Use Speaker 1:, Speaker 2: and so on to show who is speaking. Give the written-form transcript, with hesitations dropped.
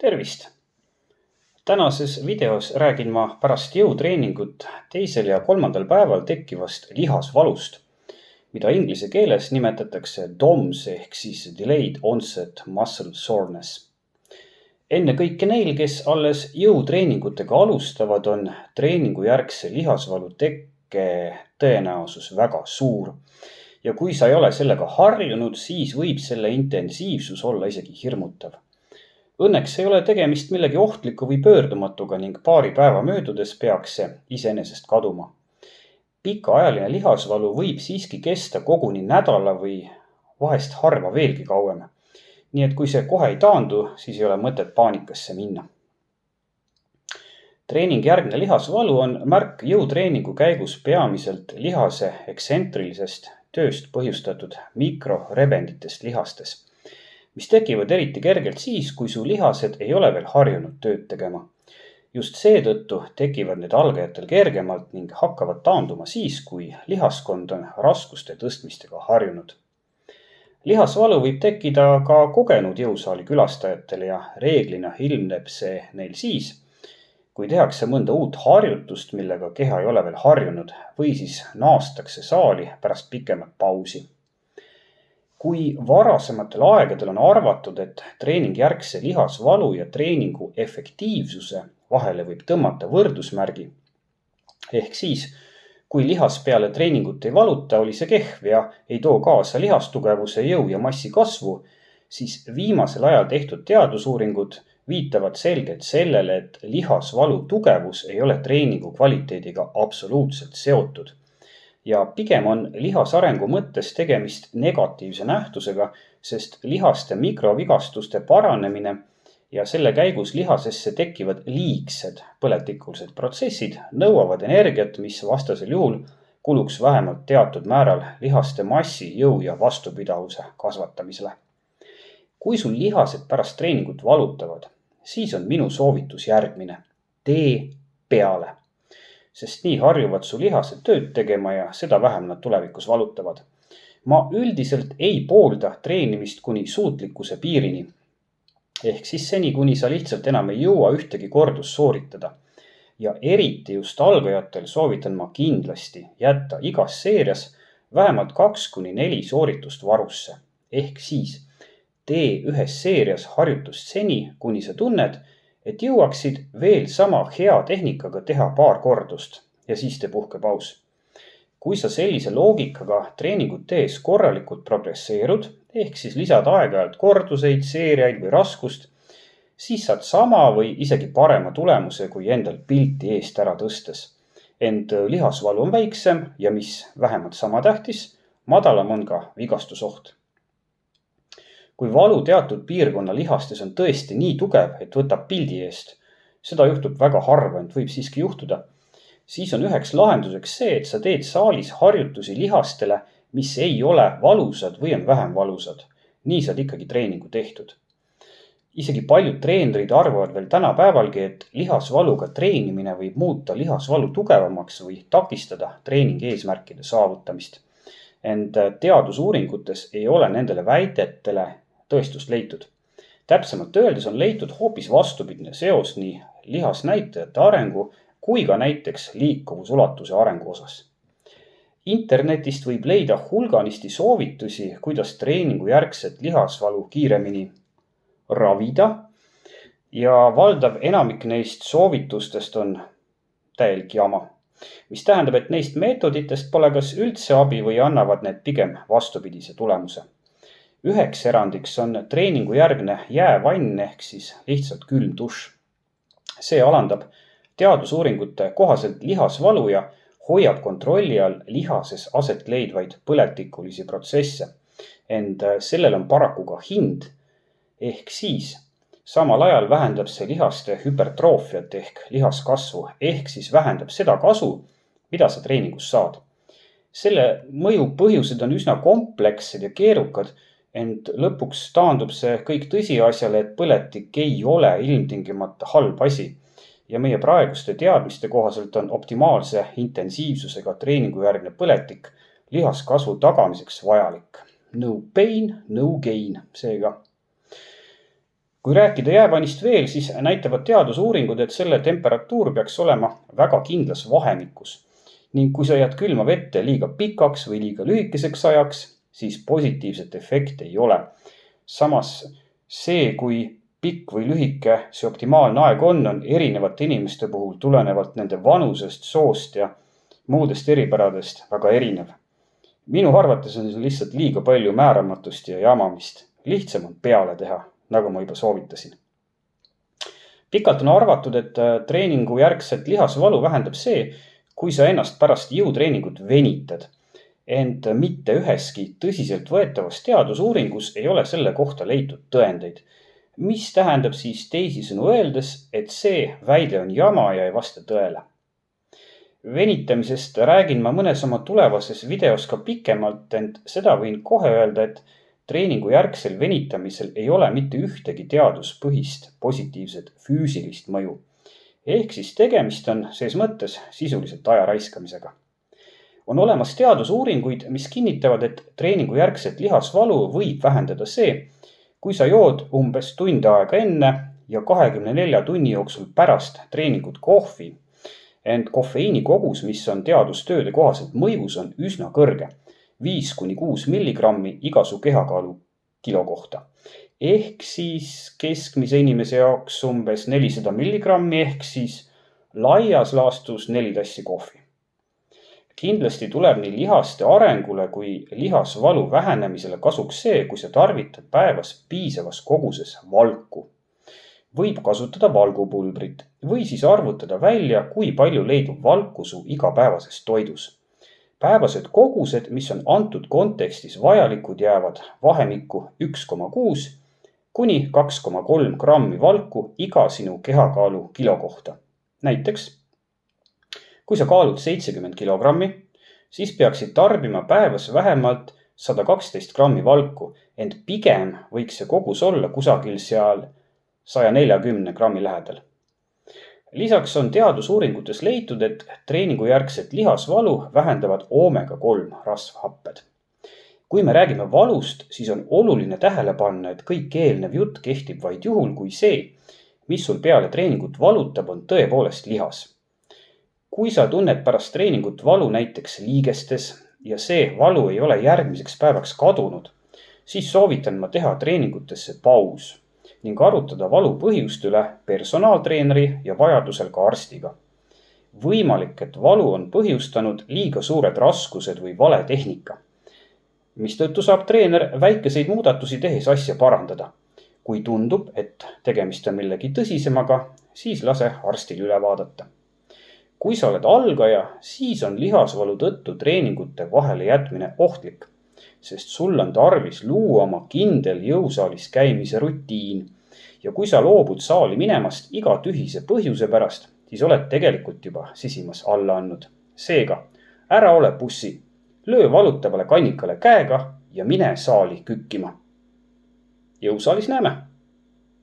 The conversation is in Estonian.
Speaker 1: Tervist! Tänases videos räägin ma pärast jõutreeningut 2. ja 3. päeval tekkivast lihasvalust, mida inglise keeles nimetatakse DOMS ehk siis Delayed Onset Muscle Soreness. Enne kõike neil, kes alles jõutreeningutega alustavad, on treeningujärgse lihasvalu tekke tõenäosus väga suur. Ja kui sa ei ole sellega harjunud, siis võib selle intensiivsus olla isegi hirmutav. Õnneks ei ole tegemist millegi ohtliku või pöördumatuga ning paari päeva möödudes peaks see iseenesest kaduma. Pikaajaline lihasvalu võib siiski kesta koguni nädala või vahest harva veelgi kauem. Nii et kui see kohe ei taandu, siis ei ole mõtet paanikasse minna. Treeningjärgne lihasvalu on märk jõutreeningu käigus peamiselt lihase ekstsentrilisest tööst põhjustatud mikrorebenditest lihastes, mis tekivad eriti kergelt siis, kui su lihased ei ole veel harjunud tööd tegema. Just seetõttu tekivad need algajatel kergemalt ning hakkavad taanduma siis, kui lihaskond on raskuste tõstmistega harjunud. Lihasvalu võib tekkida ka kogenud jõusaali külastajatel ja reeglina ilmneb see neil siis, kui tehakse mõnda uut harjutust, millega keha ei ole veel harjunud, või siis naastakse saali pärast pikemat pausi. Kui varasematel aegadel on arvatud, et treeningjärgse lihasvalu ja treeningu efektiivsuse vahele võib tõmmata võrdusmärgi, ehk siis, kui lihas peale treeningut ei valuta, oli see kehv ja ei too kaasa lihastugevuse, jõu ja massi kasvu, siis viimasel ajal tehtud teadusuuringud viitavad selgelt sellele, et lihasvalu tugevus ei ole treeningu kvaliteediga absoluutselt seotud. Ja pigem on lihasarengu mõttes tegemist negatiivse nähtusega, sest lihaste mikrovigastuste paranemine ja selle käigus lihasesse tekkivad liigsed põletikulised protsessid nõuavad energiat, mis vastasel juhul kuluks vähemalt teatud määral lihaste massi, jõu ja vastupidavuse kasvatamisele. Kui sul lihased pärast treeningut valutavad, siis on minu soovitus järgmine. Tee peale. Sest nii harjuvad su lihased tööd tegema ja seda vähem nad tulevikus valutavad. Ma üldiselt ei poolda treenimist kuni suutlikkuse piirini. Ehk siis seni, kuni sa lihtsalt enam ei jõua ühtegi kordust sooritada. Ja eriti just algajatel soovitan ma kindlasti jätta igas seerias vähemalt 2-4 sooritust varusse. Ehk siis tee ühes seerias harjutust seni, kuni sa tunned, et jõuaksid veel sama hea tehnikaga teha paar kordust ja siis tee puhkepaus. Kui sa sellise loogikaga treeningut tees korralikult progresseerud, ehk siis lisad aeg-ajalt korduseid, seeriaid või raskust, siis saad sama või isegi parema tulemuse kui endal pilti eest ära tõstes. Ent lihasvalu on väiksem ja mis vähemalt sama tähtis, madalam on ka vigastusoht. Kui valu teatud piirkonna lihastes on tõesti nii tugev, et võtab pildi eest, seda juhtub väga harva, ent võib siiski juhtuda, siis on üheks lahenduseks see, et sa teed saalis harjutusi lihastele, mis ei ole valusad või on vähem valusad. Nii saad ikkagi treeningu tehtud. Isegi paljud treenerid arvavad veel tänapäevalgi, et lihasvaluga treenimine võib muuta lihasvalu tugevamaks või takistada treeningi eesmärkide saavutamist. Ent teadusuuringutes ei ole nendele väidetele tõestust leitud. Täpsemalt öeldes on leitud hoopis vastupidine seos nii lihasnäitajate arengu kui ka näiteks liikuvusulatuse arengu osas. Internetist võib leida hulganisti soovitusi, kuidas treeningujärgset lihasvalu kiiremini ravida ja valdav enamik neist soovitustest on täielik jama, mis tähendab, et neist meetoditest pole kas üldse abi või annavad need pigem vastupidise tulemuse. Üheks erandiks on treeningujärgne jäävann ehk siis lihtsalt külm dušš. See alandab teadusuuringute kohaselt lihasvalu ja hoiab kontrolli all lihases aset leidvaid põletikulisi protsesse. Ent sellel on paraku ka hind, ehk siis samal ajal vähendab see lihaste hüpertroofiat ehk lihaskasvu, ehk siis vähendab seda kasu, mida sa treeningus saad. Selle mõju põhjused on üsna komplekssed ja keerukad, ent lõpuks taandub see kõik tõsiasjale, et põletik ei ole ilmtingimata halb asi. Ja meie praeguste teadmiste kohaselt on optimaalse intensiivsusega treeningujärgne põletik lihaskasvu tagamiseks vajalik. No pain, no gain, seega. Kui rääkida jääpannist veel, siis näitavad teadusuuringud, et selle temperatuur peaks olema väga kindlas vahemikus. Ning kui sa jääd külma vette liiga pikaks või liiga lühikeseks ajaks, siis positiivset efekti ei ole. Samas see, kui pikk või lühike see optimaalne aeg on erinevate inimeste puhul tulenevalt nende vanusest, soost ja muudest eripäradest väga erinev. Minu arvates on see lihtsalt liiga palju määramatust ja jamamist. Lihtsam on peale teha, nagu ma juba soovitasin. Pikalt on arvatud, et treeningu järgset lihasvalu vähendab see, kui sa ennast pärast jõutreeningut venitad. Ent mitte üheski tõsiselt võetavas teadusuuringus ei ole selle kohta leitud tõendeid. Mis tähendab siis teisisõnu öeldes, et see väide on jama ja ei vasta tõele. Venitamisest räägin ma mõnes oma tulevases videos ka pikemalt, ent seda võin kohe öelda, et treeningu järgsel venitamisel ei ole mitte ühtegi teaduspõhist positiivset füüsilist mõju. Ehk siis tegemist on ses mõttes sisuliselt aja raiskamisega. On olemas teadusuuringuid, mis kinnitavad, et treeningu järgset lihasvalu võib vähendada see, kui sa jood umbes tund aega enne ja 24 tunni jooksul pärast treeningut kohvi. Ent kofeiini kogus, mis on teadustööde kohaselt mõjus, on üsna kõrge. 5–6 milligrammi iga su kehakaalu kilo kohta. Ehk siis keskmise inimese jaoks umbes 400 milligrammi ehk siis laias laastus 4 tassi kohvi. Kindlasti tuleb nii lihaste arengule kui lihasvalu vähenemisele kasuks see, kui sa tarvitad päevas piisavas koguses valku. Võib kasutada valgupulbrit või siis arvutada välja, kui palju leidub valku su igapäevases toidus. Päevased kogused, mis on antud kontekstis vajalikud, jäävad vahemikku 1,6 kuni 2,3 grammi valku iga sinu kehakaalu kilo kohta. Näiteks, kui sa kaalud 70 kilogrammi, siis peaksid tarbima päevas vähemalt 112 grammi valku, ent pigem võiks see kogus olla kusagil seal 140 grammi lähedal. Lisaks on teadusuuringutes leitud, et treeningu järgset lihasvalu vähendavad omega-3 rasvhapped. Kui me räägime valust, siis on oluline tähele panna, et kõik eelnev jutt kehtib vaid juhul, kui see, mis sul peale treeningut valutab, on tõepoolest lihas. Kui sa tunned pärast treeningut valu näiteks liigestes ja see valu ei ole järgmiseks päevaks kadunud, siis soovitan ma teha treeningutesse paus ning arutada valu põhjust üle personaaltreeneri ja vajadusel ka arstiga. Võimalik, et valu on põhjustanud liiga suured raskused või vale tehnika, mistõttu saab treener väikeseid muudatusi tehes asja parandada. Kui tundub, et tegemist on millegi tõsisemaga, siis lase arstil üle vaadata. Kui sa oled algaja, siis on lihasvalu tõttu treeningute vahele jätmine ohtlik, sest sul on tarvis luua oma kindel jõusaalis käimise rutiin. Ja kui sa loobud saali minemast iga tühise põhjuse pärast, siis oled tegelikult juba sisimas alla andnud. Seega, ära ole pussi, löö valutavale kannikale käega ja mine saali kükkima. Jõusaalis näeme!